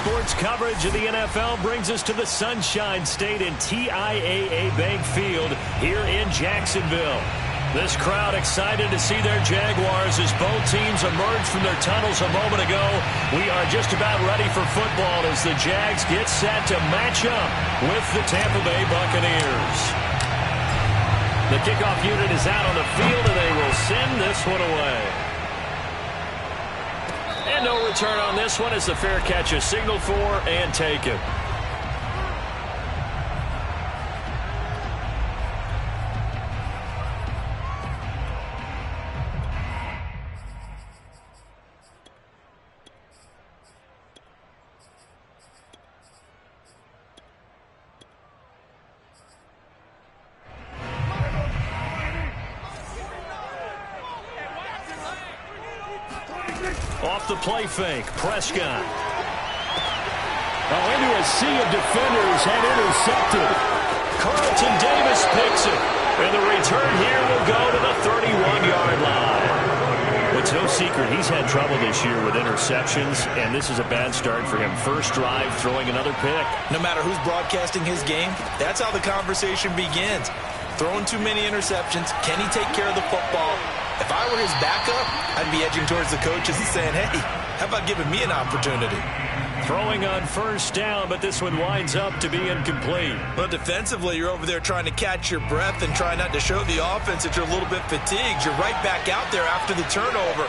Sports coverage of the NFL brings us to the Sunshine State and TIAA Bank Field here in Jacksonville. This crowd excited to see their Jaguars as both teams emerged from their tunnels a moment ago. We are just about ready for football as the Jags get set to match up with the Tampa Bay Buccaneers. The kickoff unit is out on the field, and they will send this one away. And no return on this one as the fair catch is signaled for and taken. Off the play fake, Prescott. Oh, into a sea of defenders and intercepted. Carlton Davis picks it. And the return here will go to the 31-yard line. It's no secret he's had trouble this year with interceptions, and this is a bad start for him. First drive, throwing another pick. No matter who's broadcasting his game, that's how the conversation begins. Throwing too many interceptions. Can he take care of the football? If I were his backup, I'd be edging towards the coaches and saying, hey, how about giving me an opportunity? Throwing on first down, but this one winds up to be incomplete. Well, defensively, you're over there trying to catch your breath and try not to show the offense that you're a little bit fatigued. You're right back out there after the turnover.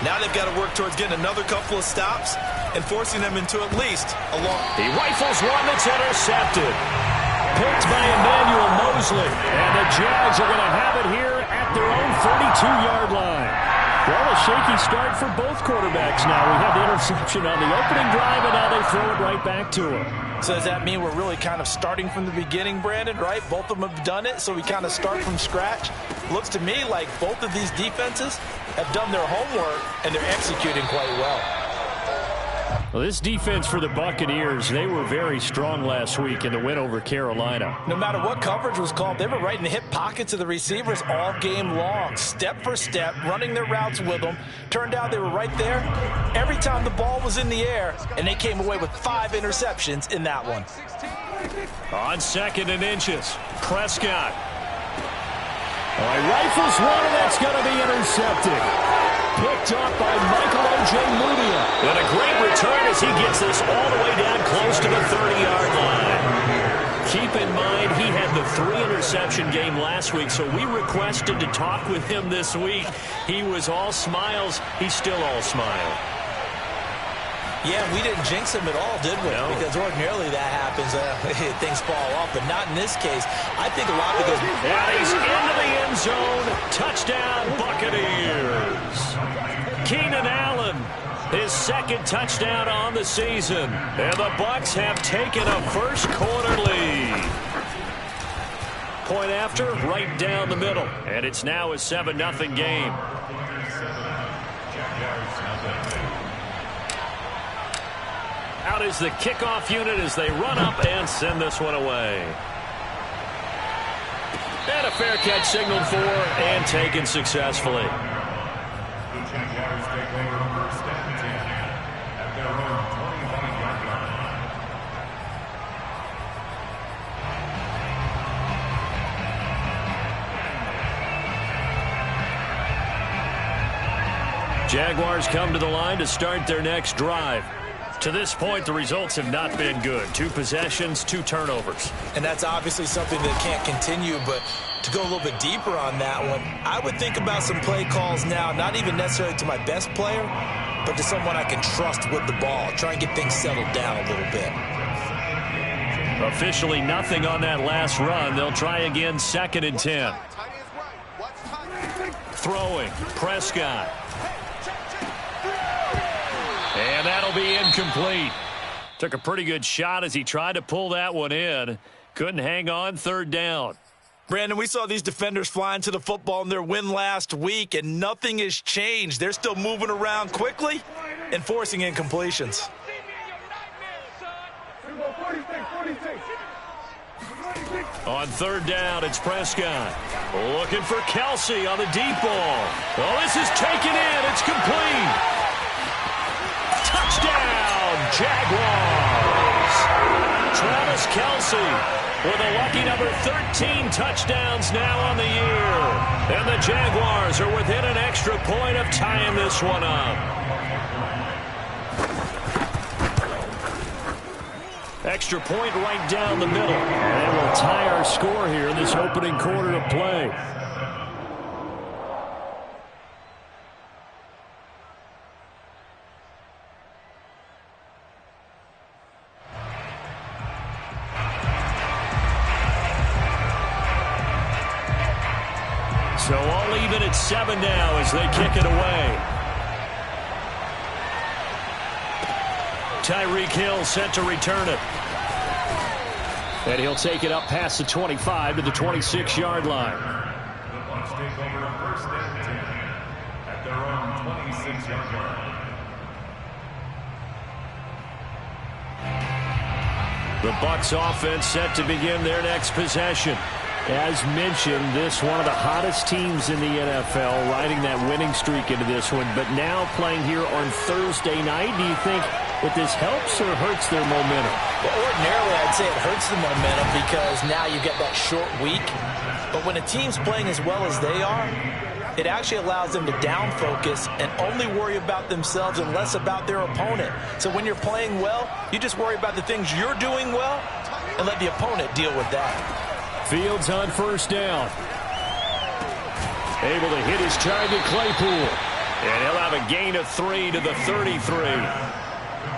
Now they've got to work towards getting another couple of stops and forcing them into at least a long... He rifles one that's intercepted. Picked by Emmanuel Mosley. And the Jags are going to have it here at their own 32-yard line. Well, a shaky start for both quarterbacks now. We had the interception on the opening drive, and now they throw it right back to him. So does that mean we're really kind of starting from the beginning, Brandon, right? Both of them have done it, so we kind of start from scratch. Looks to me like both of these defenses have done their homework, and they're executing quite well. Well, this defense for the Buccaneers, they were very strong last week in the win over Carolina. No matter what coverage was called, they were right in the hip pockets of the receivers all game long, step for step, running their routes with them. Turned out they were right there every time the ball was in the air, and they came away with 5 interceptions in that one. On 2nd and inches, Prescott. Oh, he rifles one, and that's going to be intercepted. Picked up by Michael Ojemudia. And a great return as he gets this all the way down close to the 30-yard line. Keep in mind, he had the 3-interception game last week, so we requested to talk with him this week. He was all smiles. He's still all smile. Yeah, we didn't jinx him at all, did we? No. Because ordinarily that happens. Things fall off, but not in this case. I think a lot because... And he's into the end zone. Touchdown, Buccaneers. Keenan Allen, his 2nd touchdown on the season. And the Bucs have taken a first-quarter lead. Point after, right down the middle. And it's now a 7-0 game. Out is the kickoff unit as they run up and send this one away. And a fair catch signaled for and taken successfully. Jaguars come to the line to start their next drive. To this point, the results have not been good. 2 possessions, 2 turnovers. And that's obviously something that can't continue, but to go a little bit deeper on that one, I would think about some play calls now, not even necessarily to my best player, but to someone I can trust with the ball. Try and get things settled down a little bit. Officially nothing on that last run. They'll try again, 2nd and 10. Throwing, Prescott. And that'll be incomplete. Took a pretty good shot as he tried to pull that one in. Couldn't hang on, 3rd down. Brandon, we saw these defenders flying to the football in their win last week, and nothing has changed. They're still moving around quickly and forcing incompletions. On 3rd down, it's Prescott. Looking for Kelsey on the deep ball. Oh, this is taken in. It's complete. Touchdown, Jaguars. Travis Kelce with a lucky number 13 touchdowns now on the year. And the Jaguars are within an extra point of tying this one up. Extra point right down the middle. And we'll tie our score here in this opening quarter of play. So all even at 7 now as they kick it away. Tyreek Hill set to return it. And he'll take it up past the 25 to the 26-yard line. The Bucs take over first and 10 at their own 26-yard line. The Bucs offense set to begin their next possession. As mentioned, this one of the hottest teams in the NFL, riding that winning streak into this one, but now playing here on Thursday night. Do you think that this helps or hurts their momentum? Well, ordinarily, I'd say it hurts the momentum because now you get that short week. But when a team's playing as well as they are, it actually allows them to down focus and only worry about themselves and less about their opponent. So when you're playing well, you just worry about the things you're doing well and let the opponent deal with that. Fields on first down. Able to hit his target, Claypool. And he'll have a gain of 3 to the 33.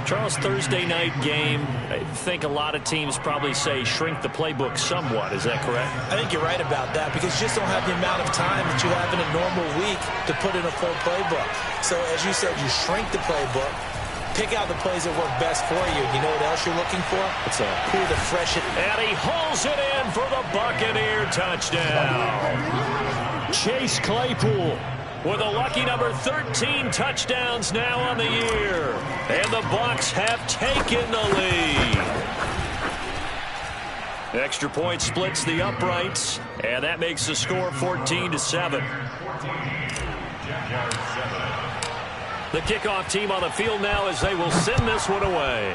Charles, Thursday night game, I think a lot of teams probably say shrink the playbook somewhat. Is that correct? I think you're right about that because you just don't have the amount of time that you have in a normal week to put in a full playbook. So as you said, you shrink the playbook. Pick out the plays that work best for you. You know what else you're looking for? What's that? Who to fresh it. And he hauls it in for the Buccaneer touchdown. Chase Claypool with a lucky number 13 touchdowns now on the year. And the Bucs have taken the lead. Extra point splits the uprights, and that makes the score 14-7. The kickoff team on the field now as they will send this one away.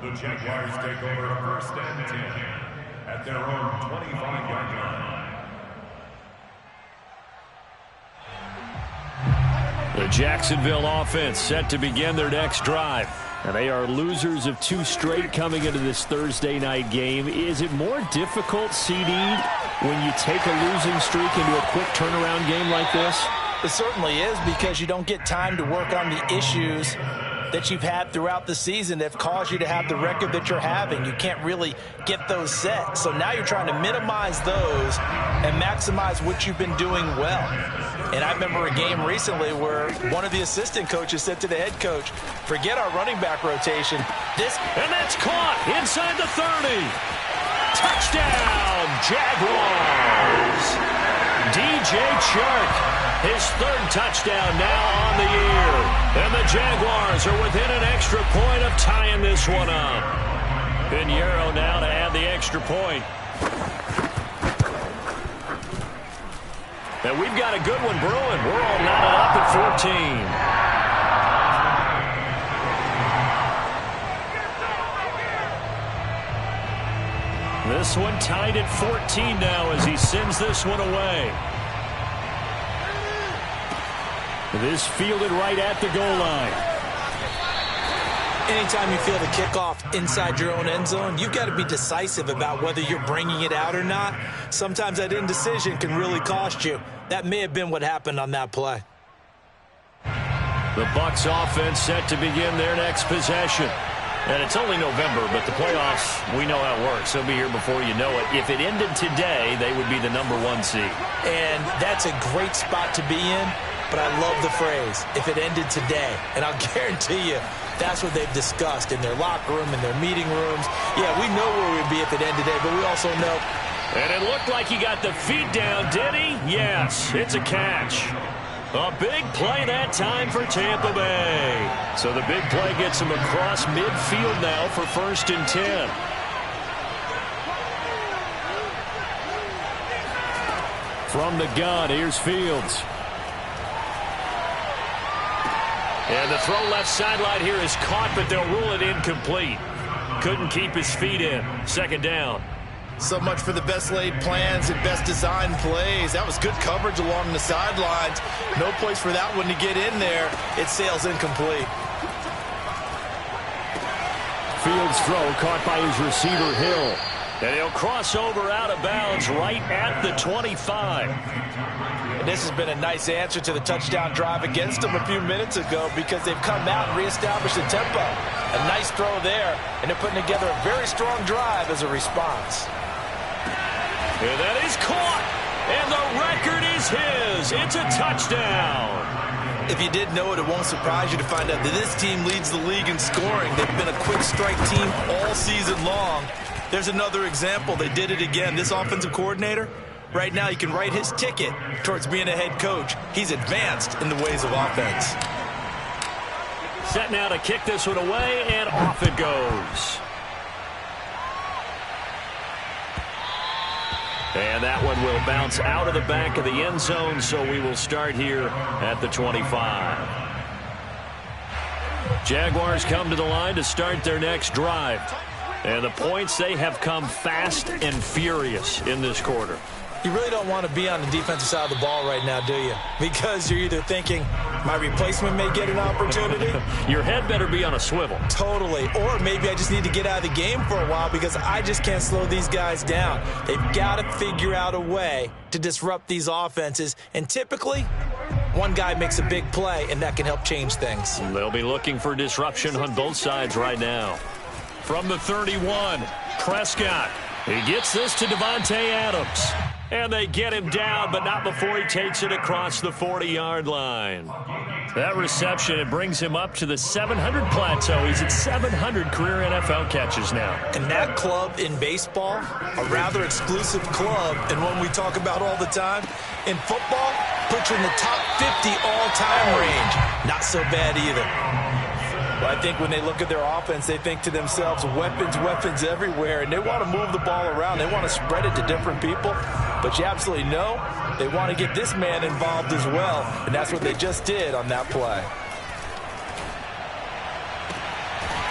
The Jaguars take over first and 10 at their own 25-yard line. The Jacksonville offense set to begin their next drive. And they are losers of 2 straight coming into this Thursday night game. Is it more difficult, CD, when you take a losing streak into a quick turnaround game like this? It certainly is because you don't get time to work on the issues that you've had throughout the season that have caused you to have the record that you're having. You can't really get those set. So now you're trying to minimize those and maximize what you've been doing well. And I remember a game recently where one of the assistant coaches said to the head coach, forget our running back rotation. And that's caught inside the 30. Touchdown, Jaguars. DJ Chark, his 3rd touchdown now on the year. And the Jaguars are within an extra point of tying this one up. Pinheiro now to add the extra point. And we've got a good one brewing. We're all knotted up at 14. This one tied at 14 now as he sends this one away. This fielded right at the goal line. Anytime you feel the kickoff inside your own end zone, you've got to be decisive about whether you're bringing it out or not. Sometimes that indecision can really cost you. That may have been what happened on that play. The Bucs offense set to begin their next possession. And it's only November, but the playoffs, we know how it works. They'll be here before you know it. If it ended today, they would be the #1 seed. And that's a great spot to be in, but I love the phrase, if it ended today. And I'll guarantee you, that's what they've discussed in their locker room, in their meeting rooms. Yeah, we know where we'd be if it ended today, but we also know. And it looked like he got the feet down, did he? Yes, it's a catch. A big play that time for Tampa Bay. So the big play gets him across midfield now for 1st and 10. From the gun, here's Fields. And the throw left sideline here is caught, but they'll rule it incomplete. Couldn't keep his feet in. Second down. So much for the best laid plans and best designed plays. That was good coverage along the sidelines. No place for that one to get in there. It sails incomplete. Fields throw caught by his receiver, Hill. And he'll cross over out of bounds right at the 25. And this has been a nice answer to the touchdown drive against them a few minutes ago because they've come out and reestablished the tempo. A nice throw there, and they're putting together a very strong drive as a response. And that is caught, and the record is his. It's a touchdown. If you did know it, it won't surprise you to find out that this team leads the league in scoring. They've been a quick strike team all season long. There's another example. They did it again. This offensive coordinator, right now he can write his ticket towards being a head coach. He's advanced in the ways of offense. Set now to kick this one away, and off it goes. And that one will bounce out of the back of the end zone, so we will start here at the 25. Jaguars come to the line to start their next drive. And the points, they have come fast and furious in this quarter. You really don't want to be on the defensive side of the ball right now, do you? Because you're either thinking, my replacement may get an opportunity. Your head better be on a swivel. Totally. Or maybe I just need to get out of the game for a while because I just can't slow these guys down. They've got to figure out a way to disrupt these offenses. And typically, one guy makes a big play, and that can help change things. They'll be looking for disruption on both sides right now. From the 31, Prescott. He gets this to Devontae Adams. And they get him down, but not before he takes it across the 40-yard line. That reception, it brings him up to the 700 plateau. He's at 700 career NFL catches now. And that club in baseball, a rather exclusive club, and one we talk about all the time. In football, puts you in the top 50 all-time range. Not so bad either. Well, I think when they look at their offense, they think to themselves, weapons, weapons everywhere, and they want to move the ball around. They want to spread it to different people, but you absolutely know they want to get this man involved as well, and that's what they just did on that play.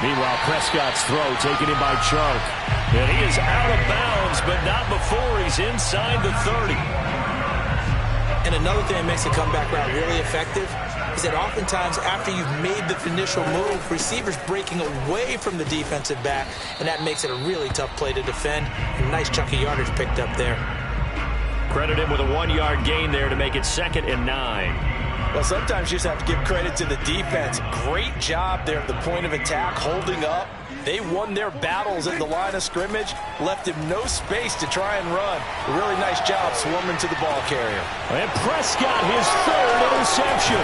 Meanwhile, Prescott's throw taken in by Chark, and he is out of bounds, but not before he's inside the 30. And another thing that makes a comeback route really effective is that oftentimes after you've made the initial move, receivers breaking away from the defensive back, and that makes it a really tough play to defend. A nice chunk of yardage picked up there. Credit him with a 1-yard gain there to make it 2nd and 9. Well, sometimes you just have to give credit to the defense. Great job there at the point of attack, holding up. They won their battles at the line of scrimmage, left him no space to try and run. A really nice job swarming to the ball carrier. And Prescott, his 3rd interception.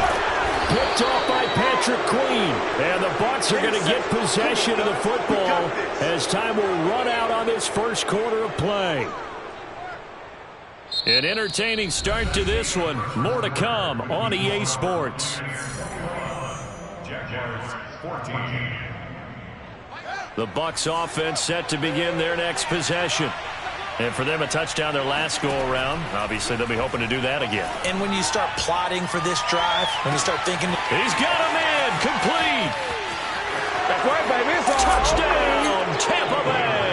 Picked off by Patrick Queen. And the Bucs are going to get possession of the football as time will run out on this first quarter of play. An entertaining start to this one. More to come on EA Sports. Jaguars 14. The Bucs offense set to begin their next possession. And for them, a touchdown their last go-around. Obviously, they'll be hoping to do that again. And when you start plotting for this drive, when you start thinking... He's got a man, complete. That's right, baby. Touchdown, Tampa Bay.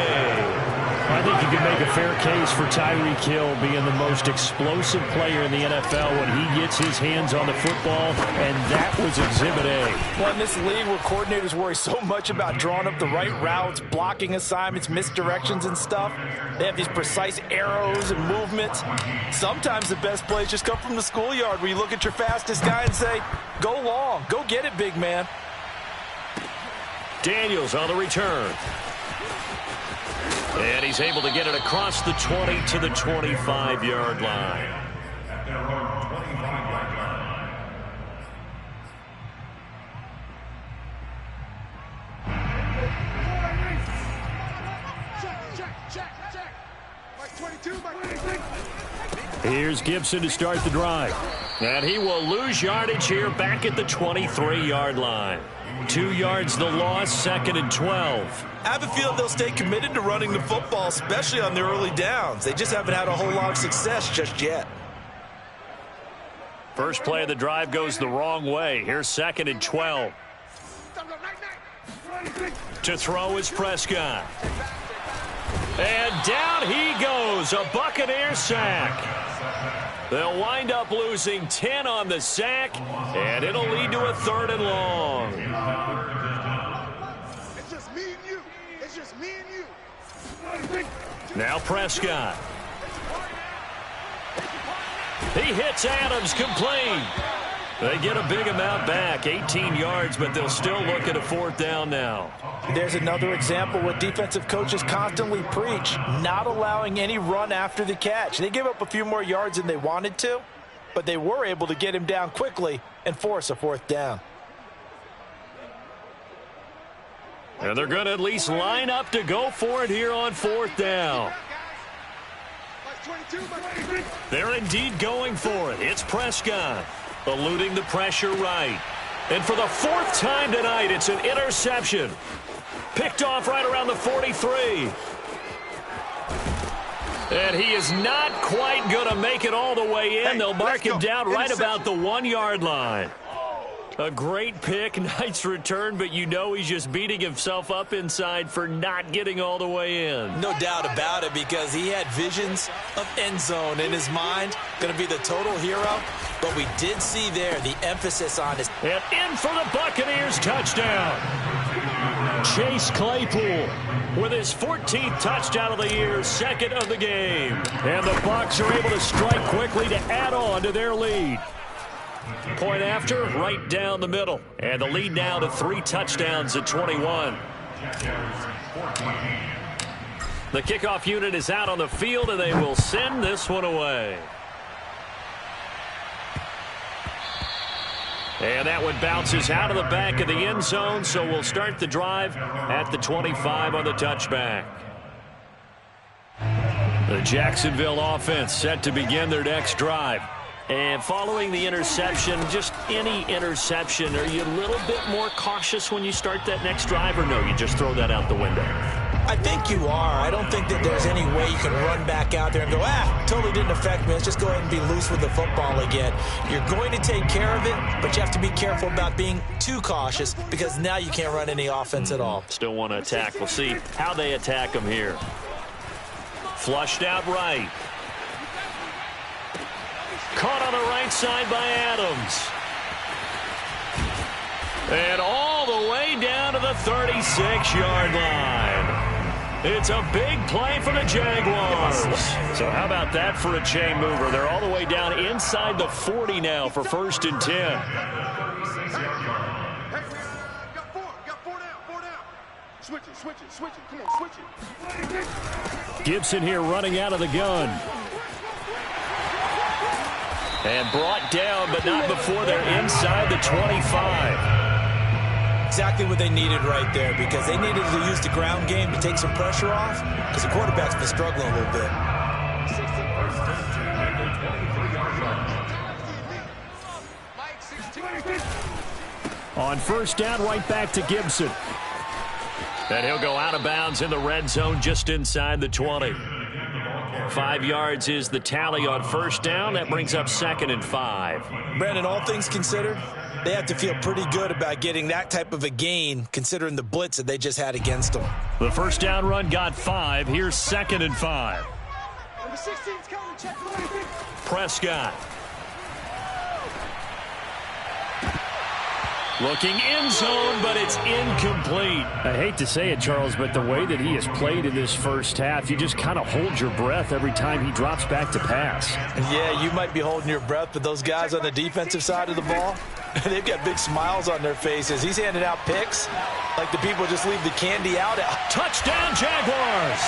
I think you can make a fair case for Tyreek Hill being the most explosive player in the NFL when he gets his hands on the football, and that was Exhibit A. Well, in this league where coordinators worry so much about drawing up the right routes, blocking assignments, misdirections and stuff, they have these precise arrows and movements. Sometimes the best plays just come from the schoolyard where you look at your fastest guy and say, go long, go get it, big man. Daniels on the return. And he's able to get it across the 20 to the 25-yard line. At their own 25-yard line. Here's Gibson to start the drive. And he will lose yardage here back at the 23-yard line. 2 yards the loss, 2nd and 12. I have a feeling they'll stay committed to running the football, especially on their early downs. They just haven't had a whole lot of success just yet. First play of the drive goes the wrong way. Here's 2nd and 12. To throw is Prescott. And down he goes. A Buccaneer sack. They'll wind up losing 10 on the sack, and it'll lead to a 3rd and long. It's just me and you. It's just me and you. Now Prescott. He hits Adams complete. They get a big amount back, 18 yards, but they'll still look at a 4th down now. There's another example what defensive coaches constantly preach, not allowing any run after the catch. They give up a few more yards than they wanted to, but they were able to get him down quickly and force a 4th down. And they're going to at least line up to go for it here on 4th down. They're indeed going for it. It's Prescott, eluding the pressure right. And for the 4th time tonight, it's an interception. Picked off right around the 43. And he is not quite going to make it all the way in. They'll mark him down right about the 1-yard line. A great pick, nice return, but you know he's just beating himself up inside for not getting all the way in. No doubt about it, because he had visions of end zone in his mind. Going to be the total hero, but we did see there the emphasis on his. And in for the Buccaneers touchdown. Chase Claypool with his 14th touchdown of the year, 2nd of the game. And the Bucs are able to strike quickly to add on to their lead. Point after, right down the middle. And the lead now to 3 touchdowns at 21. The kickoff unit is out on the field, and they will send this one away. And that one bounces out of the back of the end zone, so we'll start the drive at the 25 on the touchback. The Jacksonville offense set to begin their next drive. And following the interception, just any interception, are you a little bit more cautious when you start that next drive, or no, you just throw that out the window? I think you are. I don't think that there's any way you can run back out there and go, totally didn't affect me. Let's just go ahead and be loose with the football again. You're going to take care of it, but you have to be careful about being too cautious, because now you can't run any offense at all. Still want to attack. We'll see how they attack them here. Flushed out right. Caught on the right side by Adams. And all the way down to the 36-yard line. It's a big play for the Jaguars. So how about that for a chain mover? They're all the way down inside the 40 now for 1st and 10. Got four down. Switch it. Come on, switch it. Gibson here running out of the gun. And brought down, but not before they're inside the 25. Exactly what they needed right there, because they needed to use the ground game to take some pressure off, because the quarterback's been struggling a little bit. On 1st down, right back to Gibson. And he'll go out of bounds in the red zone just inside the 20. 5 yards is the tally on 1st down. That brings up 2nd and 5. Brandon, all things considered, they have to feel pretty good about getting that type of a gain, considering the blitz that they just had against them. The 1st down run got 5. Here's 2nd and 5. Prescott. Looking end zone, but it's incomplete. I hate to say it, Charles, but the way that he has played in this first half, you just kind of hold your breath every time he drops back to pass. Yeah, you might be holding your breath, but those guys on the defensive side of the ball, they've got big smiles on their faces. He's handing out picks like the people just leave the candy out. Touchdown, Jaguars!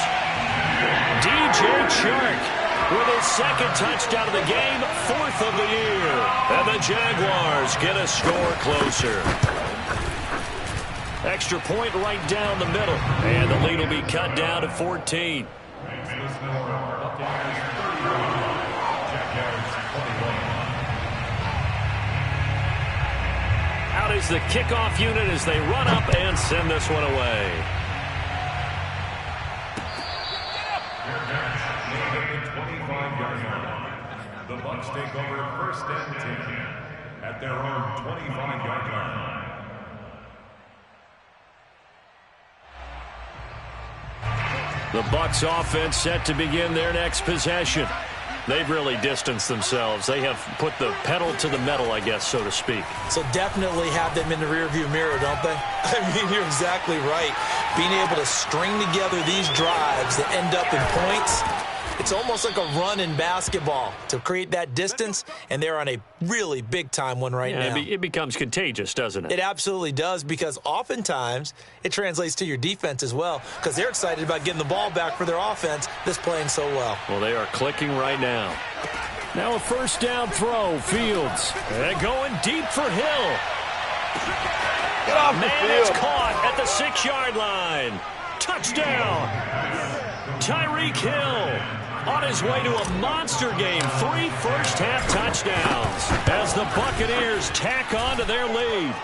DJ Chark with his 2nd touchdown of the game, 4th of the year. And the Jaguars get a score closer. Extra point right down the middle. And the lead will be cut down to 14. Out is the kickoff unit as they run up and send this one away. The Bucs take over first and 10 at their own 25-yard line. The Bucs offense set to begin their next possession. They've really distanced themselves. They have put the pedal to the metal, I guess, so to speak. So definitely have them in the rearview mirror, don't they? I mean, you're exactly right. Being able to string together these drives that end up in points, it's almost like a run in basketball to create that distance, and they're on a really big-time one right now. It becomes contagious, doesn't it? It absolutely does, because oftentimes it translates to your defense as well, because they're excited about getting the ball back for their offense that's playing so well. Well, they are clicking right now. Now a first down throw, Fields. And going deep for Hill. Get off the Man, field. it's caught at the 6-yard line. Touchdown. Tyreek Hill on his way to a monster game. 3 first-half touchdowns as the Buccaneers tack on to their lead.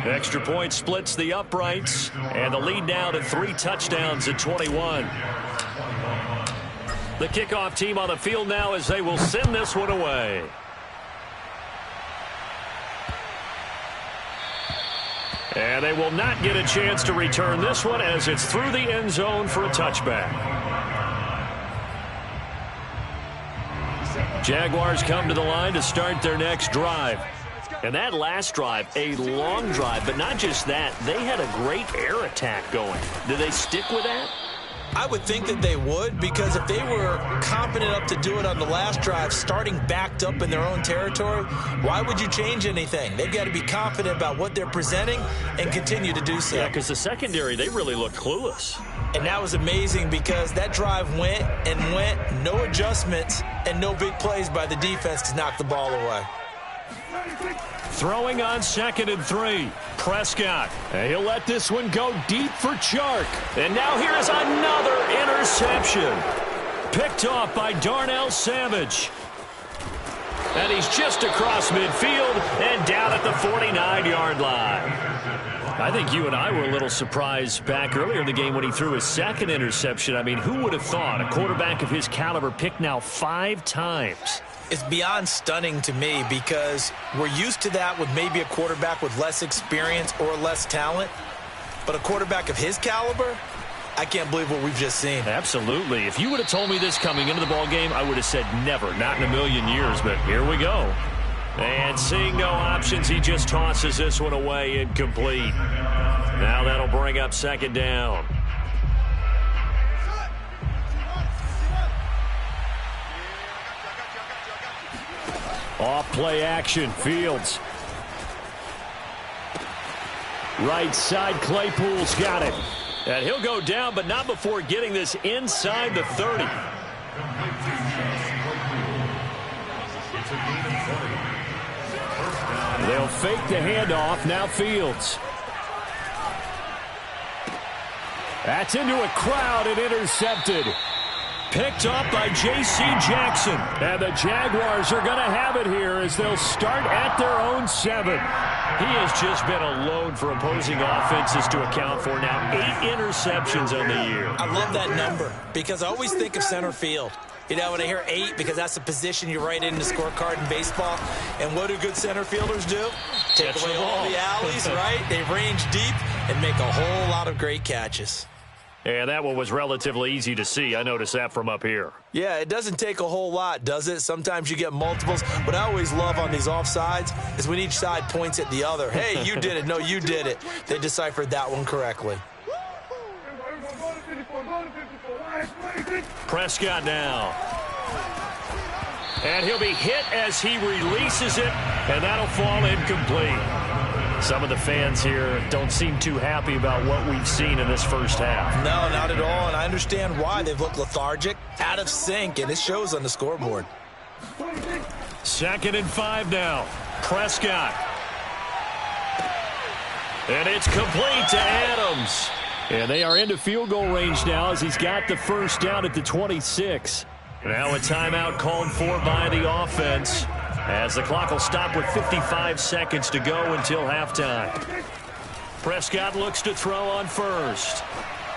Extra point splits the uprights, and the lead now to 3 touchdowns at 21. The kickoff team on the field now as they will send this one away. And they will not get a chance to return this one as it's through the end zone for a touchback. Jaguars come to the line to start their next drive. And that last drive, a long drive, but not just that. They had a great air attack going. Do they stick with that? I would think that they would, because if they were confident enough to do it on the last drive, starting backed up in their own territory, why would you change anything? They've got to be confident about what they're presenting and continue to do so. Yeah, because the secondary, they really looked clueless. And that was amazing, because that drive went and went, no adjustments, and no big plays by the defense to knock the ball away. Throwing on 2nd and 3. Prescott. And he'll let this one go deep for Chark. And now here is another interception. Picked off by Darnell Savage. And he's just across midfield and down at the 49-yard line. I think you and I were a little surprised back earlier in the game when he threw his 2nd interception. I mean, who would have thought a quarterback of his caliber picked now 5 times? It's beyond stunning to me, because we're used to that with maybe a quarterback with less experience or less talent. But a quarterback of his caliber, I can't believe what we've just seen. Absolutely. If you would have told me this coming into the ball game, I would have said never, not in a million years. But here we go. And seeing no options, he just tosses this one away, incomplete. Now that'll bring up 2nd down. Off play action, Fields. Right side, Claypool's got it. And he'll go down, but not before getting this inside the 30. They'll fake the handoff. Now Fields. That's into a crowd and intercepted. Picked up by J.C. Jackson. And the Jaguars are going to have it here as they'll start at their own 7. He has just been alone for opposing offenses to account for now 8 interceptions on the year. I love that number, because I always think of center field. You know, when I hear 8, because that's the position you write in the scorecard in baseball. And what do good center fielders do? Take away all the alleys, right? They range deep and make a whole lot of great catches. And that one was relatively easy to see. I noticed that from up here. Yeah, it doesn't take a whole lot, does it? Sometimes you get multiples. What I always love on these offsides is when each side points at the other. Hey, you did it. No, you did it. They deciphered that one correctly. Prescott now. And he'll be hit as he releases it, and that'll fall incomplete. Some of the fans here don't seem too happy about what we've seen in this first half. No, not at all, and I understand why. They've looked lethargic, out of sync, and it shows on the scoreboard. 2nd and 5 now. Prescott. And it's complete to Adams. And they are into field goal range now as he's got the first down at the 26. Now a timeout called for by the offense, as the clock will stop with 55 seconds to go until halftime. Prescott looks to throw on first.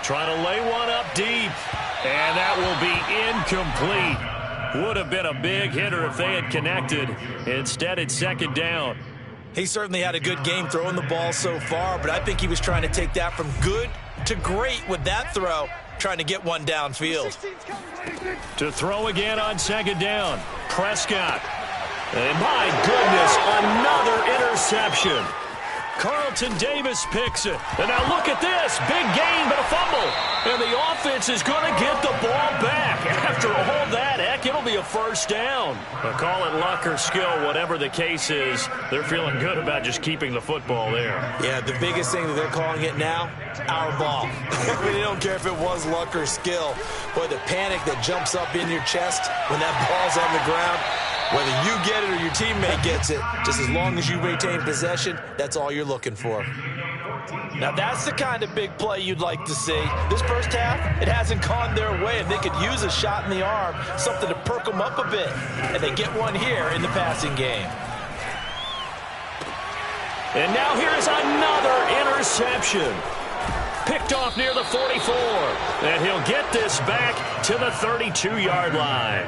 Trying to lay one up deep. And that will be incomplete. Would have been a big hitter if they had connected. Instead, it's second down. He certainly had a good game throwing the ball so far, but I think he was trying to take that from good to great with that throw, trying to get one downfield. To throw again on second down, Prescott. And my goodness, another interception. Carlton Davis picks it. And now look at this. Big gain, but a fumble. And the offense is going to get the ball back. After all that, heck, it'll be a first down. But call it luck or skill, whatever the case is, they're feeling good about just keeping the football there. Yeah, the biggest thing that they're calling it now, our ball. They don't care if it was luck or skill. Boy, the panic that jumps up in your chest when that ball's on the ground, whether you get it or your teammate gets it, just as long as you retain possession, that's all you're looking for. Now, that's the kind of big play you'd like to see. This first half, it hasn't gone their way, and they could use a shot in the arm, something to perk them up a bit. And they get one here in the passing game. And now here's another interception. Picked off near the 44. And he'll get this back to the 32-yard line.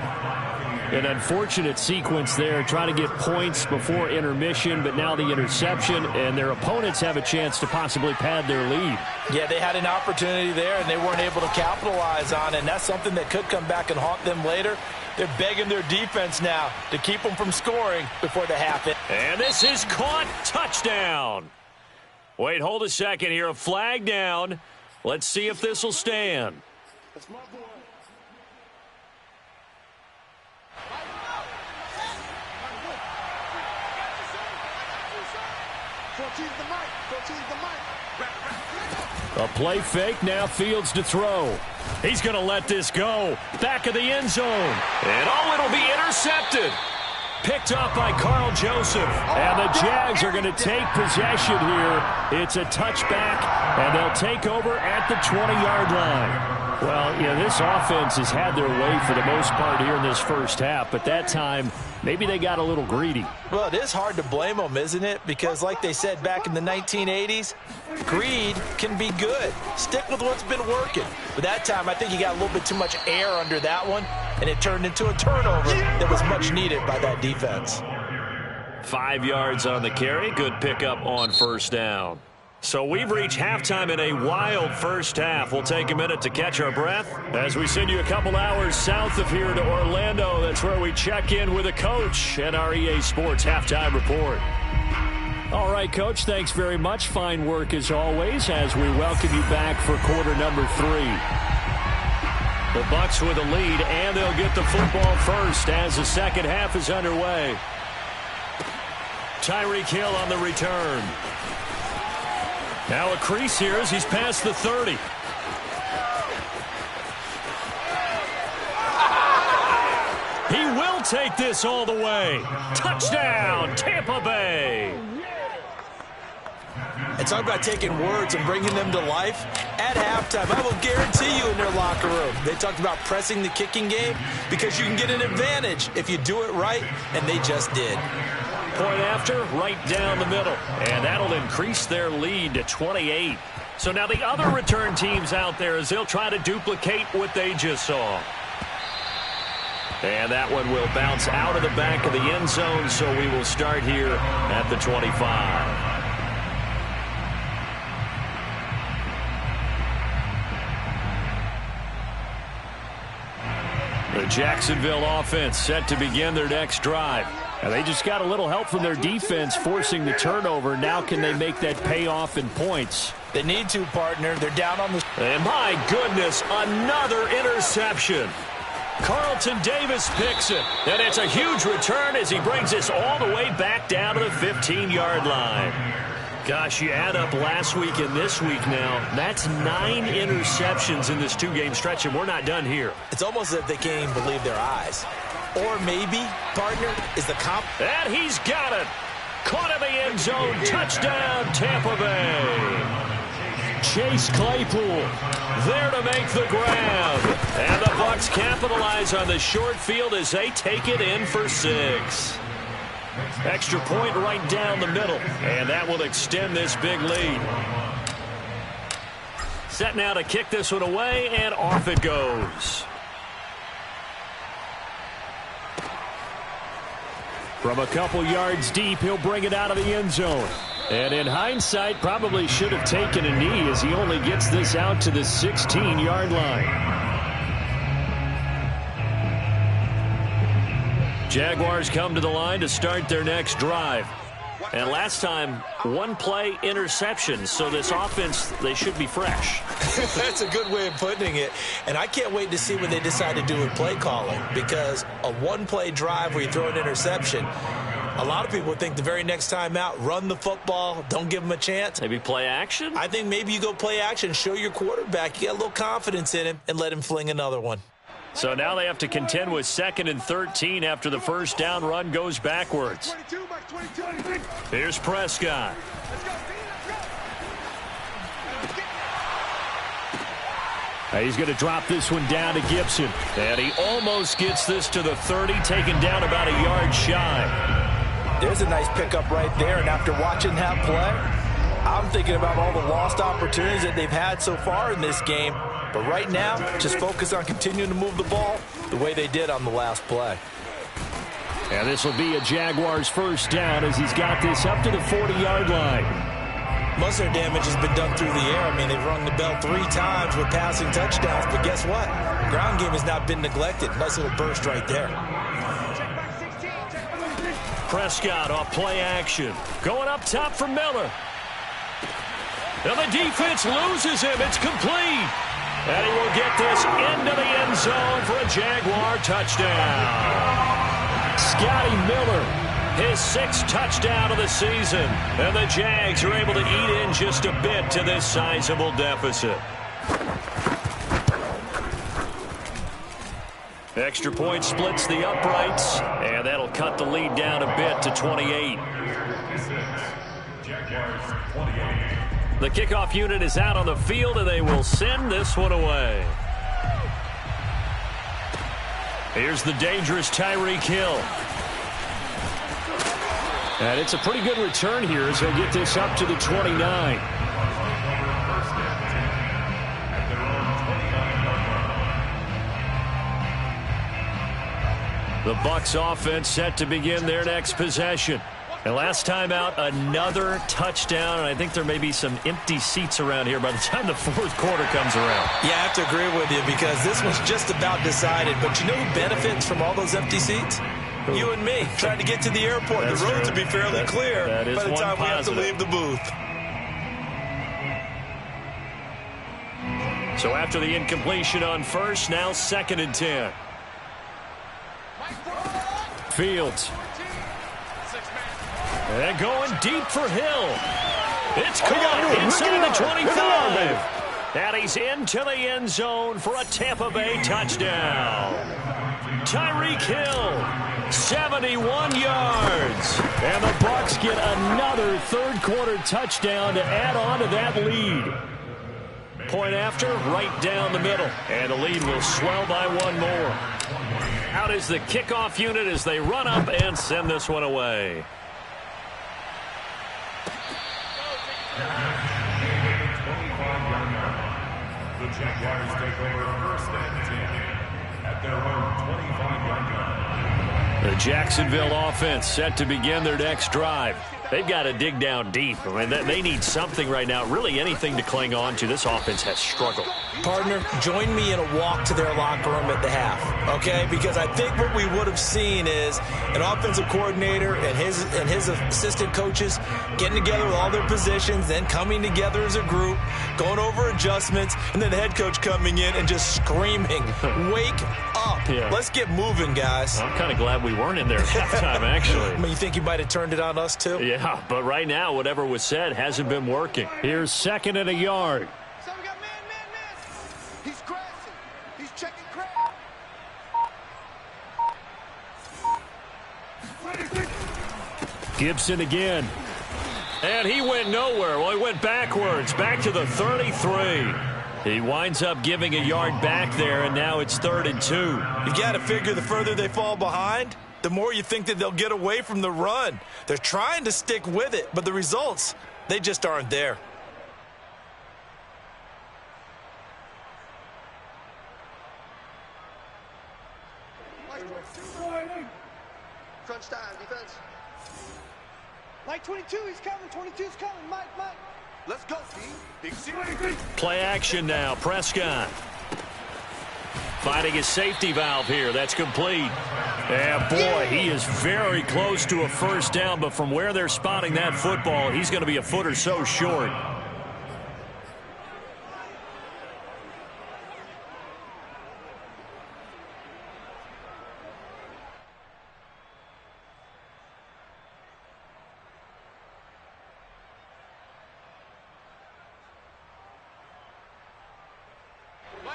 An unfortunate sequence there, trying to get points before intermission, but now the interception, and their opponents have a chance to possibly pad their lead. Yeah, they had an opportunity there, and they weren't able to capitalize on it, and that's something that could come back and haunt them later. They're begging their defense now to keep them from scoring before the half. And this is caught. Touchdown. Wait, hold a second here. A flag down. Let's see if this will stand. A play fake, now Fields to throw. He's going to let this go. Back of the end zone. And oh, it'll be intercepted. Picked up by Carl Joseph. And the Jags are going to take possession here. It's a touchback, and they'll take over at the 20-yard line. Well, you know, this offense has had their way for the most part here in this first half, but that time, maybe they got a little greedy. Well, it is hard to blame them, isn't it? Because like they said back in the 1980s, greed can be good. Stick with what's been working. But that time, I think he got a little bit too much air under that one, and it turned into a turnover that was much needed by that defense. 5 yards on the carry. Good pickup on first down. So we've reached halftime in a wild first half. We'll take a minute to catch our breath as we send you a couple hours south of here to Orlando. That's where we check in with a coach and our EA Sports halftime report. All right, Coach, thanks very much. Fine work as always as we welcome you back for quarter number 3. The Bucs with a lead, and they'll get the football first as the second half is underway. Tyreek Hill on the return. Now a crease here as he's past the 30. He will take this all the way. Touchdown, Tampa Bay. And talk about taking words and bringing them to life. At halftime, I will guarantee you in their locker room, they talked about pressing the kicking game because you can get an advantage if you do it right, and they just did. Point after, right down the middle. And that'll increase their lead to 28. So now the other return teams out there as they'll try to duplicate what they just saw. And that one will bounce out of the back of the end zone, so we will start here at the 25. The Jacksonville offense set to begin their next drive. And they just got a little help from their defense forcing the turnover. Now can they make that pay off in points? They need to, partner. They're down on the... And my goodness, another interception. Carlton Davis picks it. And it's a huge return as he brings this all the way back down to the 15-yard line. Gosh, you add up last week and this week now. That's 9 interceptions in this 2-game stretch, and we're not done here. It's almost as if they can't even believe their eyes. Or maybe, partner, is the comp... And he's got it. Caught in the end zone. Touchdown, Tampa Bay. Chase Claypool there to make the grab. And the Bucs capitalize on the short field as they take it in for 6. Extra point right down the middle. And that will extend this big lead. Set now to kick this one away, and off it goes. From a couple yards deep, he'll bring it out of the end zone. And in hindsight, probably should have taken a knee as he only gets this out to the 16-yard line. Jaguars come to the line to start their next drive. And last time, one-play interception. So this offense, they should be fresh. That's a good way of putting it. And I can't wait to see what they decide to do with play calling. Because a one-play drive where you throw an interception, a lot of people think the very next time out, run the football, don't give them a chance. Maybe play action? I think maybe you go play action, show your quarterback, you get a little confidence in him, and let him fling another one. So now they have to contend with 2nd and 13 after the first down run goes backwards. Here's Prescott. He's going to drop this one down to Gibson. And he almost gets this to the 30, taken down about a yard shy. There's a nice pickup right there, and after watching that play, I'm thinking about all the lost opportunities that they've had so far in this game. But right now, just focus on continuing to move the ball the way they did on the last play. And this will be a Jaguars first down as he's got this up to the 40-yard line. Most of their damage has been done through the air. I mean, they've rung the bell 3 times with passing touchdowns. But guess what? Ground game has not been neglected. Nice little burst right there. Prescott off play action. Going up top for Miller. And the defense loses him. It's complete. And he will get this into the end zone for a Jaguar touchdown. Scotty Miller, his 6th touchdown of the season. And the Jags are able to eat in just a bit to this sizable deficit. Extra point splits the uprights, and that'll cut the lead down a bit to 28. The kickoff unit is out on the field, and they will send this one away. Here's the dangerous Tyreek Hill. And it's a pretty good return here as they'll get this up to the 29. The Bucs offense set to begin their next possession. And last time out, another touchdown, and I think there may be some empty seats around here by the time the 4th quarter comes around. Yeah, I have to agree with you because this one's just about decided. But you know who benefits from all those empty seats? Who? You and me, trying to get to the airport. That's the roads true. will be fairly clear by the time we have to leave the booth. So after the incompletion on first, now 2nd and 10. Fields. And going deep for Hill. It's caught inside the 25. And he's into the end zone for a Tampa Bay touchdown. Tyreek Hill, 71 yards. And the Bucs get another 3rd quarter touchdown to add on to that lead. Point after, right down the middle. And the lead will swell by 1 more. Out is the kickoff unit as they run up and send this one away. The Jaguars take over 1st and 10 at their own 25-yard line. The Jacksonville offense set to begin their next drive. They've got to dig down deep. I mean, they need something right now, really anything to cling on to. This offense has struggled. Partner, join me in a walk to their locker room at the half, okay? Because I think what we would have seen is an offensive coordinator and his assistant coaches getting together with all their positions, then coming together as a group, going over adjustments, and then the head coach coming in and just screaming, wake up. Yeah. Let's get moving, guys. I'm kind of glad we weren't in there at halftime, actually. I mean, you think you might have turned it on us, too? Yeah, but right now, whatever was said hasn't been working. Here's 2nd and a yard. So we got man. He's crashing. He's checking crash. Gibson again. And he went nowhere. Well, he went backwards, back to the 33. He winds up giving a yard back there, and now it's 3rd and 2. You got to figure the further they fall behind, the more you think that they'll get away from the run. They're trying to stick with it, but the results, they just aren't there. Crunch time, defense. Mike 22, he's coming. 22's coming. Mike. Let's go, P. Big C. Play action now. Prescott finding his safety valve here. That's complete. And boy, he is very close to a first down, but from where they're spotting that football, he's going to be a foot or so short.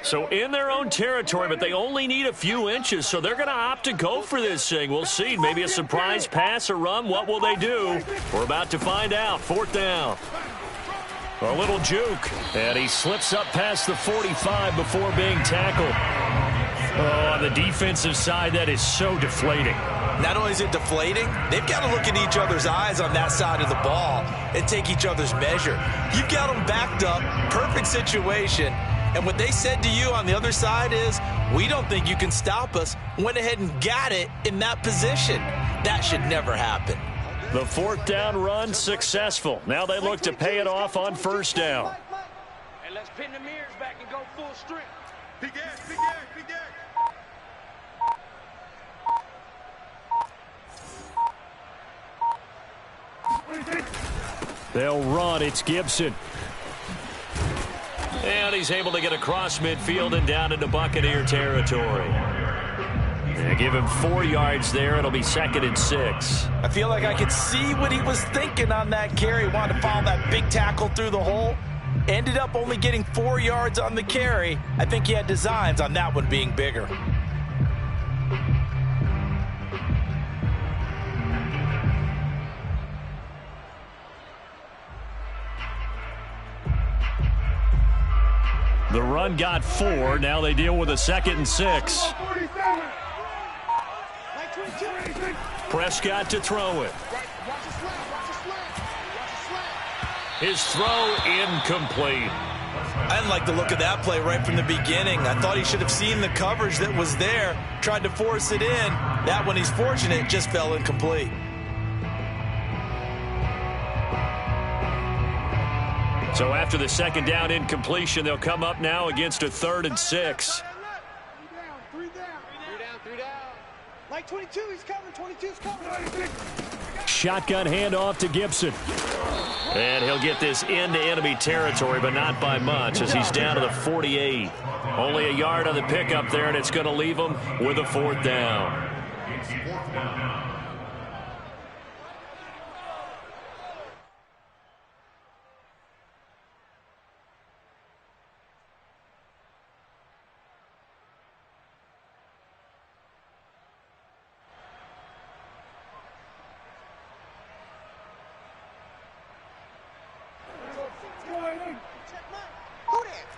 So in their own territory, but they only need a few inches, so they're going to opt to go for this thing. We'll see. Maybe a surprise pass or run. What will they do? We're about to find out. Fourth down. A little juke, and he slips up past the 45 before being tackled. Oh, on the defensive side, that is so deflating. Not only is it deflating, they've got to look in each other's eyes on that side of the ball and take each other's measure. You've got them backed up, perfect situation. And what they said to you on the other side is, we don't think you can stop us. Went ahead and got it in that position. That should never happen. The fourth down run successful. Now they look to pay it off on first down. And let's pin the mirrors back and go full strength. Big Ed. They'll run. It's Gibson. And he's able to get across midfield and down into Buccaneer territory. They give him 4 yards there. It'll be 2nd and 6. I feel like I could see what he was thinking on that carry. Wanted to follow that big tackle through the hole. Ended up only getting 4 yards on the carry. I think he had designs on that one being bigger. The run got 4. Now they deal with a 2nd and 6. Prescott to throw it. His throw incomplete. I didn't like the look of that play right from the beginning. I thought he should have seen the coverage that was there, tried to force it in. That one, he's fortunate, just fell incomplete. So after the 2nd down incompletion, they'll come up now against a 3rd and 6. Three down. Mike 22, he's coming. 22's coming. Shotgun handoff to Gibson. And he'll get this into enemy territory, but not by much as he's down to the 48. Only a yard on the pickup there, and it's going to leave him with a 4th down.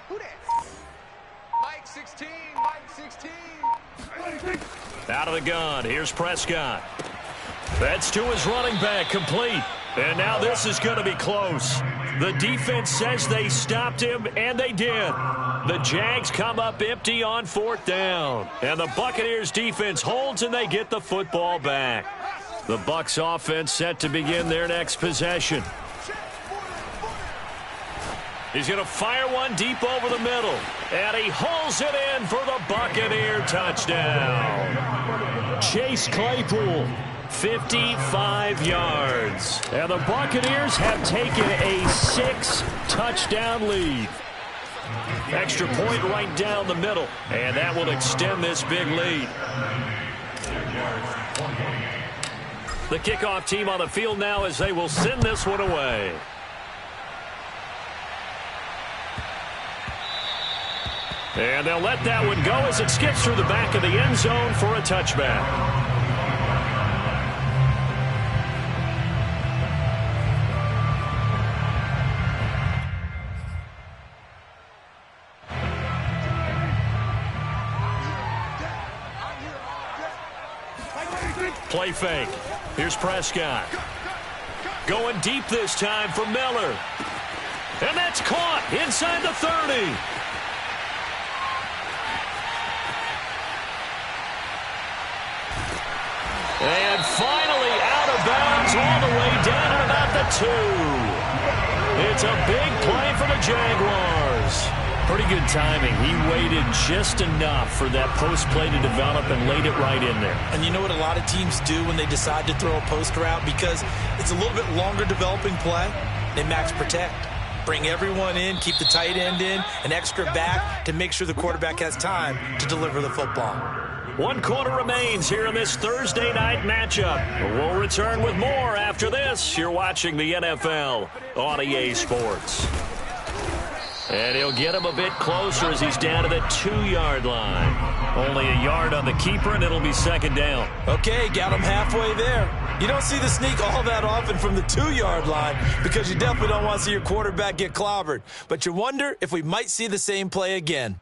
Who that? Mike 16. Out of the gun. Here's Prescott. That's to his running back, complete. And now this is going to be close. The defense says they stopped him, and they did. The Jags come up empty on 4th down. And the Buccaneers defense holds, and they get the football back. The Bucs offense set to begin their next possession. He's going to fire one deep over the middle. And he hauls it in for the Buccaneer touchdown. Chase Claypool, 55 yards. And the Buccaneers have taken a 6-touchdown lead. Extra point right down the middle. And that will extend this big lead. The kickoff team on the field now as they will send this one away. And they'll let that one go as it skips through the back of the end zone for a touchback. Play fake. Here's Prescott. Going deep this time for Miller. And that's caught inside the 30. And is all the way down at about the 2. It's a big play for the Jaguars. Pretty good timing. He waited just enough for that post play to develop and laid it right in there. And you know what a lot of teams do when they decide to throw a post route? Because it's a little bit longer developing play, they max protect. Bring everyone in, keep the tight end in, an extra back to make sure the quarterback has time to deliver the football. 1 quarter remains here in this Thursday night matchup. We'll return with more after this. You're watching the NFL on EA Sports. And he'll get him a bit closer as he's down to the 2-yard line. Only a yard on the keeper, and it'll be second down. Okay, got him halfway there. You don't see the sneak all that often from the 2-yard line because you definitely don't want to see your quarterback get clobbered. But you wonder if we might see the same play again.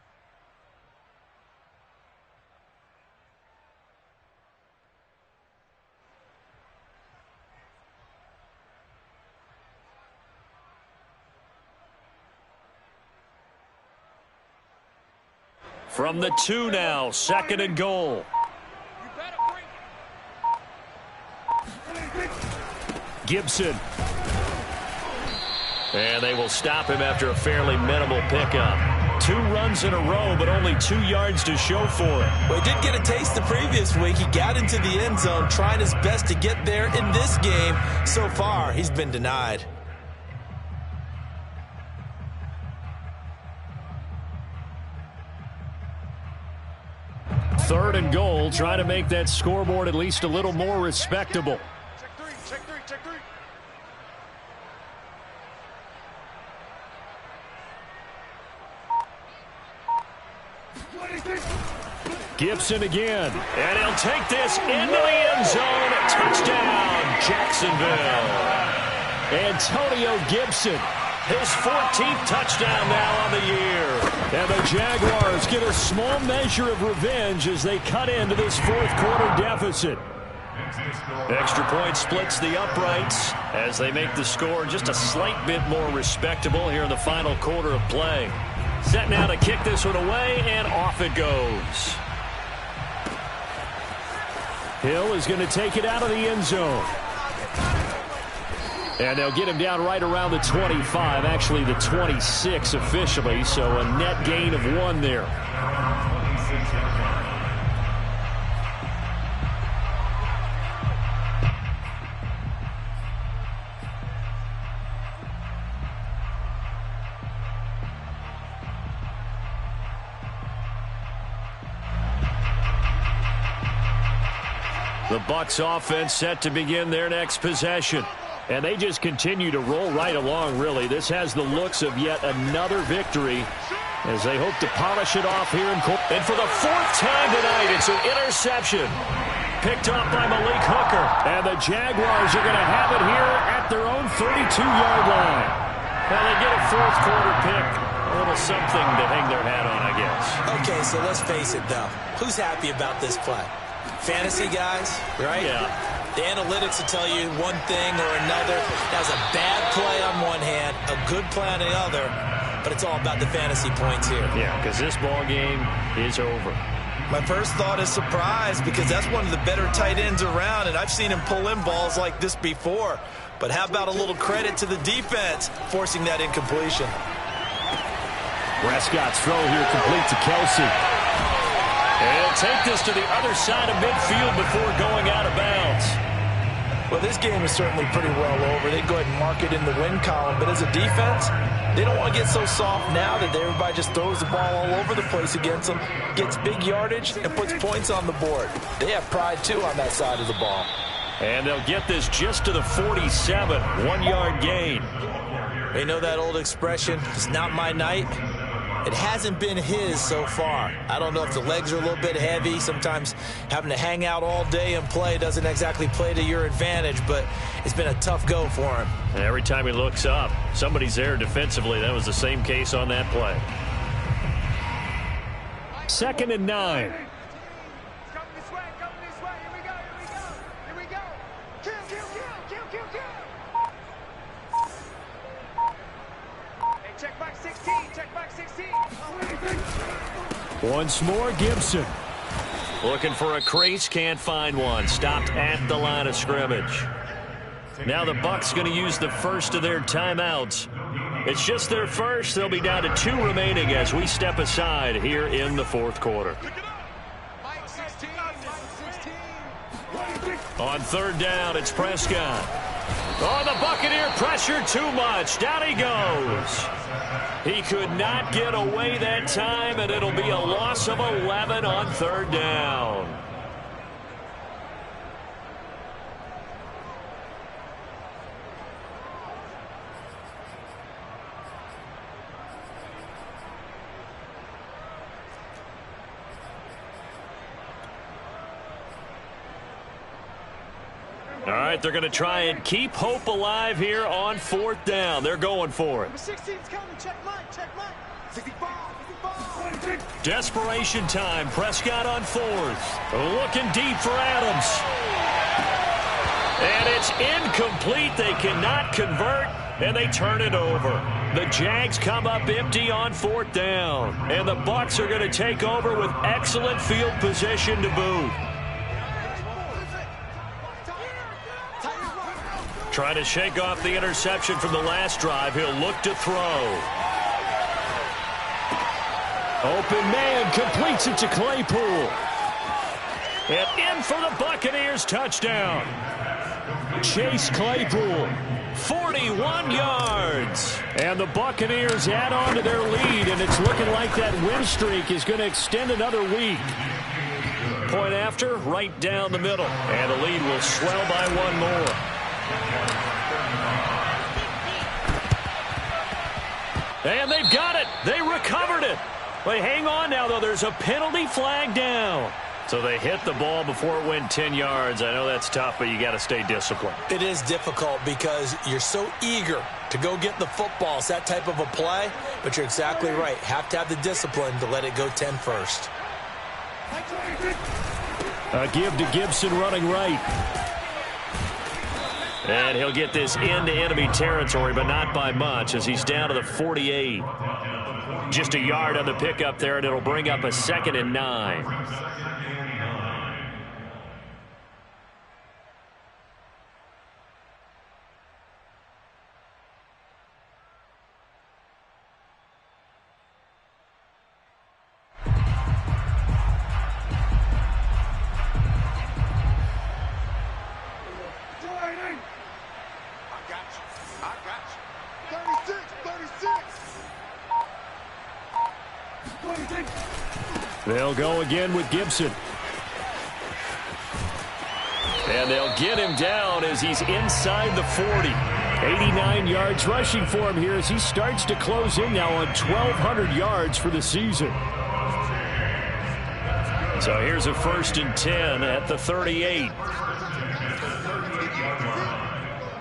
From the 2 now, second and goal. Gibson. And they will stop him after a fairly minimal pickup. 2 runs in a row, but only 2 yards to show for it. Well, he did get a taste the previous week. He got into the end zone, trying his best to get there in this game. So far, he's been denied. Third and goal, trying to make that scoreboard at least a little more respectable. Check three. Gibson again, and he'll take this into the end zone. Touchdown, Jacksonville. Antonio Gibson, his 14th touchdown now on the year. And the Jaguars get a small measure of revenge as they cut into this 4th quarter deficit. Extra point splits the uprights as they make the score just a slight bit more respectable here in the final quarter of play. Set now to kick this one away, and off it goes. Hill is going to take it out of the end zone. And they'll get him down right around the 25, actually the 26 officially, so a net gain of 1 there. The Bucs offense set to begin their next possession. And they just continue to roll right along, really. This has the looks of yet another victory as they hope to polish it off here in court. And for the 4th time tonight, it's an interception. Picked up by Malik Hooker. And the Jaguars are going to have it here at their own 32-yard line. Well, they get a 4th quarter pick. A little something to hang their hat on, I guess. Okay, so let's face it, though. Who's happy about this play? Fantasy guys, right? Yeah. The analytics will tell you one thing or another. That was a bad play on one hand, a good play on the other, but it's all about the fantasy points here. Yeah, because this ball game is over. My first thought is surprise because that's one of the better tight ends around, and I've seen him pull in balls like this before. But how about a little credit to the defense forcing that incompletion? Prescott's throw here complete to Kelsey. And he'll take this to the other side of midfield before going out of bounds. Well, this game is certainly pretty well over. They go ahead and mark it in the win column. But as a defense, they don't want to get so soft now that everybody just throws the ball all over the place against them, gets big yardage, and puts points on the board. They have pride, too, on that side of the ball. And they'll get this just to the 47, 1-yard gain. They know that old expression, it's not my night. It hasn't been his so far. I don't know if the legs are a little bit heavy. Sometimes having to hang out all day and play doesn't exactly play to your advantage, but it's been a tough go for him. And every time he looks up, somebody's there defensively. That was the same case on that play. 2nd and 9. Coming this way. Here we go. Kill. Hey, check back 16. Once more, Gibson. Looking for a crease, can't find one. Stopped at the line of scrimmage. Now the Bucs going to use the first of their timeouts. It's just their first. They'll be down to 2 remaining as we step aside here in the fourth quarter. On third down, it's Prescott. Oh, the Buccaneer pressure too much. Down he goes. He could not get away that time, and it'll be a loss of 11 on third down. All right, they're going to try and keep hope alive here on fourth down. They're going for it. 16's coming. Check mine. 65. Desperation time. Prescott on fourth. Looking deep for Adams. And it's incomplete. They cannot convert, and they turn it over. The Jags come up empty on fourth down. And the Bucs are going to take over with excellent field position to boot. Trying to shake off the interception from the last drive. He'll look to throw. Open man completes it to Claypool. And in for the Buccaneers touchdown. Chase Claypool, 41 yards. And the Buccaneers add on to their lead, and it's looking like that win streak is going to extend another week. Point after, right down the middle. And the lead will swell by 1 more. And they've got it. They recovered it. But hang on now, though. There's a penalty flag down. So they hit the ball before it went 10 yards. I know that's tough, but you got to stay disciplined. It is difficult because you're so eager to go get the football. It's that type of a play, but you're exactly right. Have to have the discipline to let it go 10 first. A give to Gibson running right. And he'll get this into enemy territory, but not by much as he's down to the 48. Just a yard on the pickup there, and it'll bring up a 2nd and 9. They'll go again with Gibson. And they'll get him down as he's inside the 40. 89 yards rushing for him here as he starts to close in now on 1,200 yards for the season. So here's a 1st and 10 at the 38.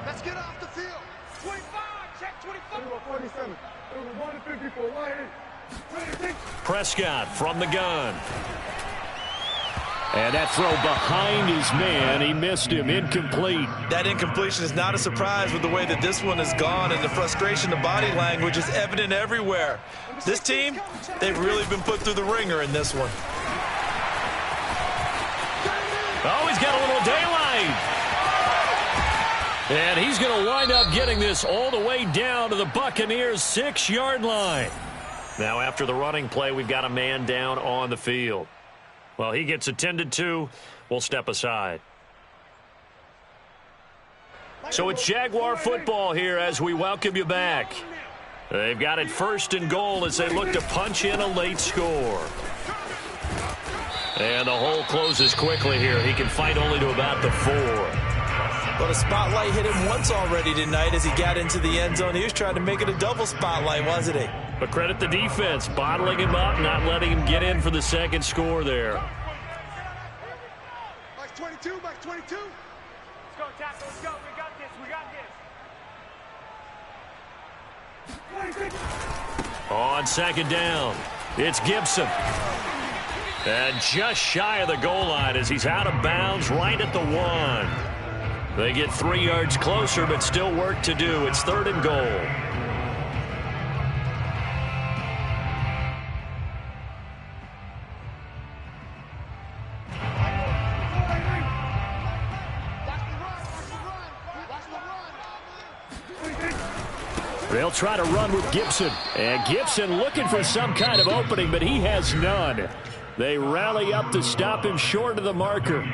Let's get off the field. 25. Check 25. 47. 154. Prescott from the gun. And that throw behind his man. He missed him. Incomplete. That incompletion is not a surprise with the way that this one has gone, and the frustration, the body language is evident everywhere. This team, they've really been put through the ringer in this one. Oh, he's got a little daylight. And he's going to wind up getting this all the way down to the Buccaneers' 6-yard line. Now, after the running play, we've got a man down on the field. Well, he gets attended to. We'll step aside. So it's Jaguar football here as we welcome you back. They've got it 1st and goal as they look to punch in a late score. And the hole closes quickly here. He can fight only to about the 4. But a spotlight hit him once already tonight as he got into the end zone. He was trying to make it a double spotlight, wasn't he? But credit the defense, bottling him up, not letting him get in for the 2nd score there. Max 22, Max 22. Let's go, tackle. Let's go. We got this. On 2nd down, it's Gibson. And just shy of the goal line as he's out of bounds right at the 1. They get 3 yards closer, but still work to do. It's 3rd and goal. Watch the run. Watch the run. Watch the run. They'll try to run with Gibson. And Gibson looking for some kind of opening, but he has none. They rally up to stop him short of the marker.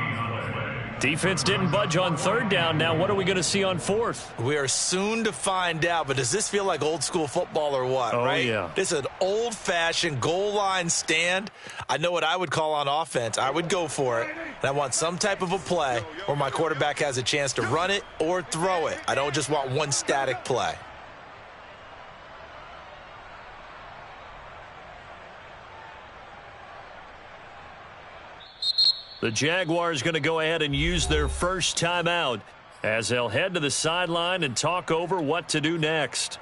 Defense didn't budge on third down. Now what are we going to see on fourth? We are soon to find out, but does this feel like old school football or what, right? Yeah. This is an old-fashioned goal line stand. I know what I would call on offense. I would go for it. And I want some type of a play where my quarterback has a chance to run it or throw it. I don't just want one static play. The Jaguars going to go ahead and use their first timeout as they'll head to the sideline and talk over what to do next.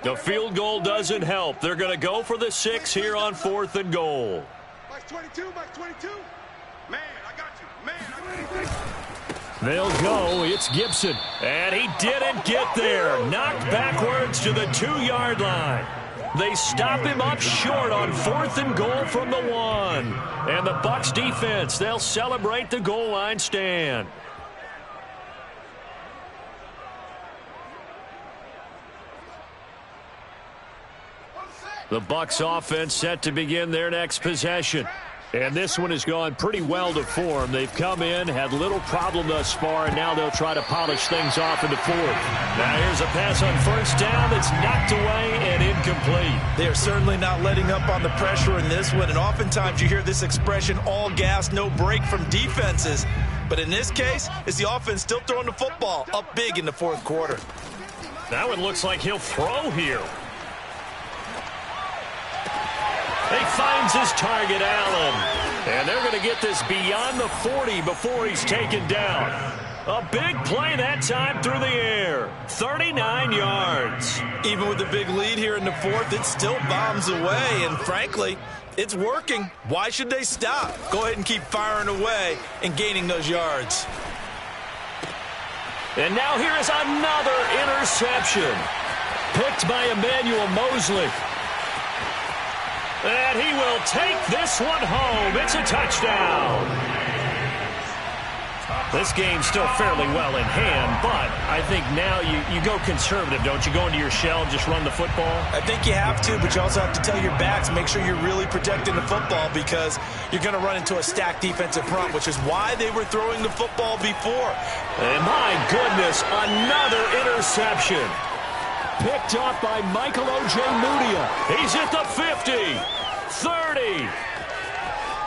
The field goal doesn't help. They're going to go for the 6 here on 4th and goal. Mike 22, Mike 22. Man, I got you. Man, I got you. They'll go. It's Gibson. And he didn't get there. Knocked backwards to the 2-yard line. They stop him up short on 4th and goal from the 1. And the Bucs defense, they'll celebrate the goal line stand. The Bucs offense set to begin their next possession. And this one has gone pretty well to form. They've come in, had little problem thus far, and now they'll try to polish things off into 4th. Now here's a pass on 1st down that's knocked away and incomplete. They are certainly not letting up on the pressure in this one, and oftentimes you hear this expression, all gas, no break from defenses. But in this case, it's the offense still throwing the football up big in the 4th quarter. That one looks like he'll throw here. He finds his target, Allen. And they're going to get this beyond the 40 before he's taken down. A big play that time through the air. 39 yards. Even with the big lead here in the 4th, it still bombs away. And frankly, it's working. Why should they stop? Go ahead and keep firing away and gaining those yards. And now here is another interception. Picked by Emmanuel Mosley. And he will take this one home. It's a touchdown. This game's still fairly well in hand, but I think now you go conservative, don't you? Go into your shell and just run the football? I think you have to, but you also have to tell your backs, make sure you're really protecting the football because you're going to run into a stacked defensive front, which is why they were throwing the football before. And my goodness, another interception. Picked off by Michael O.J. Mudia. He's at the 50, 30,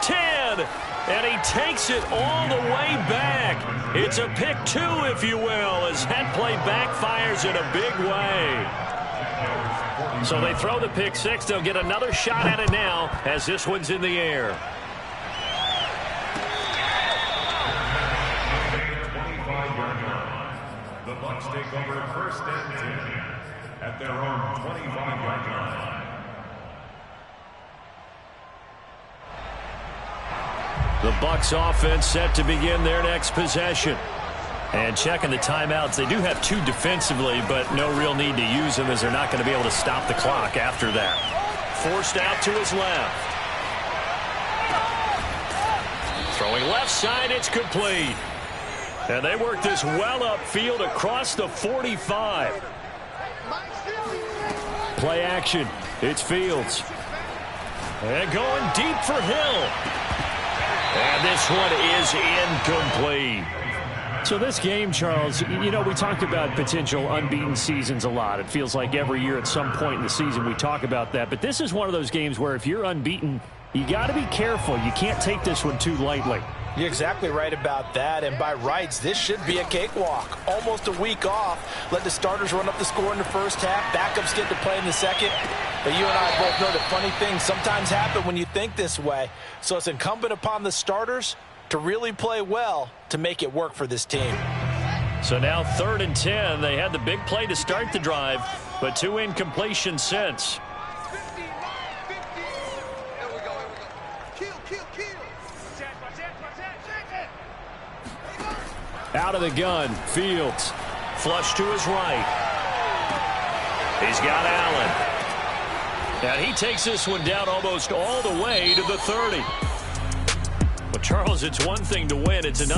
10, and he takes it all the way back. It's a pick 2, if you will, as that play backfires in a big way. So they throw the pick 6. They'll get another shot at it now as this one's in the air. The Bucs take over 1st and 10 at their own 25-yard line. The Bucs offense set to begin their next possession. And checking the timeouts, they do have 2 defensively, but no real need to use them as they're not going to be able to stop the clock after that. Forced out to his left. Throwing left side, it's complete. And they work this well upfield across the 45. Play action. It's Fields. And going deep for Hill. And this one is incomplete. So this game, Charles, you know, we talk about potential unbeaten seasons a lot. It feels like every year at some point in the season we talk about that. But this is one of those games where if you're unbeaten, you got to be careful. You can't take this one too lightly. You're exactly right about that, and by rights, this should be a cakewalk. Almost a week off. Let the starters run up the score in the first half. Backups get to play in the second. But you and I both know that funny things sometimes happen when you think this way. So it's incumbent upon the starters to really play well to make it work for this team. So now 3rd and 10. They had the big play to start the drive, but 2 incompletions since. Out of the gun, Fields. Flush to his right. He's got Allen. And he takes this one down almost all the way to the 30. Well, Charles, it's one thing to win. It's another